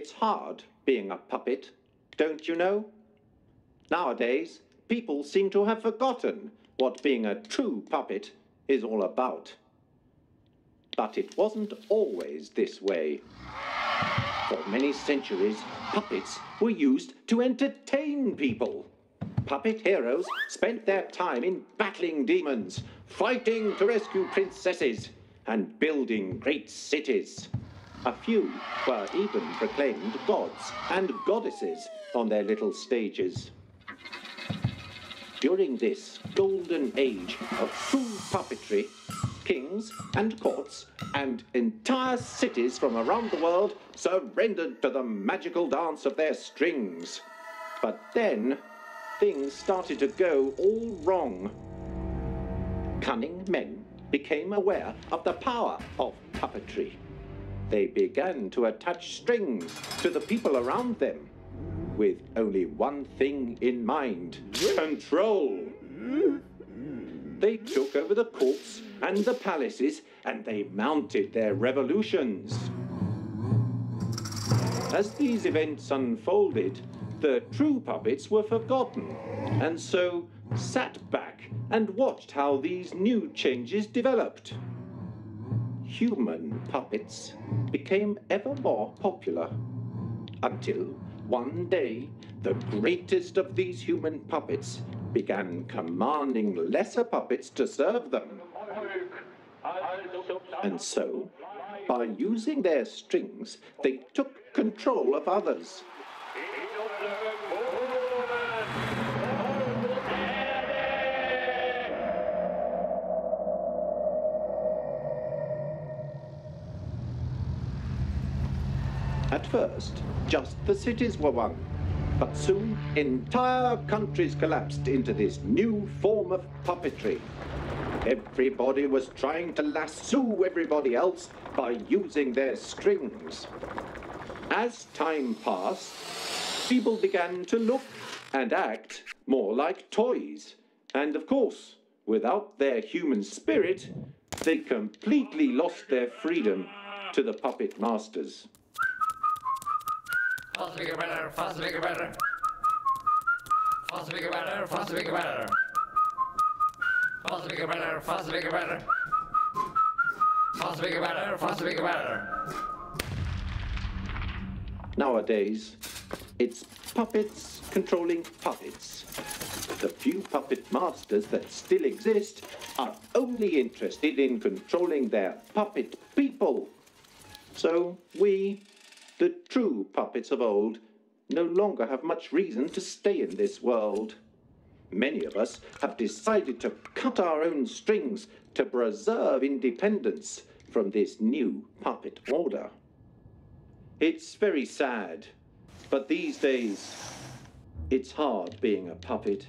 It's hard being a puppet, don't you know? Nowadays, people seem to have forgotten what being a true puppet is all about. But it wasn't always this way. For many centuries, puppets were used to entertain people. Puppet heroes spent their time in battling demons, fighting to rescue princesses, and building great cities. A few were even proclaimed gods and goddesses on their little stages. During this golden age of true puppetry, kings and courts and entire cities from around the world surrendered to the magical dance of their strings. But then, things started to go all wrong. Cunning men became aware of the power of puppetry. They began to attach strings to the people around them, with only one thing in mind: control. They took over the courts and the palaces, and they mounted their revolutions. As these events unfolded, the true puppets were forgotten, and so sat back and watched how these new changes developed. Human puppets became ever more popular, until one day the greatest of these human puppets began commanding lesser puppets to serve them. And so, by using their strings, they took control of others. At first, just the cities were won, but soon entire countries collapsed into this new form of puppetry. Everybody was trying to lasso everybody else by using their strings. As time passed, people began to look and act more like toys. And of course, without their human spirit, they completely lost their freedom to the puppet masters. Faster, bigger, better. Faster, bigger, better. Faster, bigger, better. Faster, bigger, better. Faster, bigger, better. Faster, bigger, better. Faster, bigger, better. Faster, bigger, better. Nowadays, it's puppets controlling puppets. The few puppet masters that still exist are only interested in controlling their puppet people. So we, the true puppets of old, no longer have much reason to stay in this world. Many of us have decided to cut our own strings to preserve independence from this new puppet order. It's very sad, but these days, it's hard being a puppet.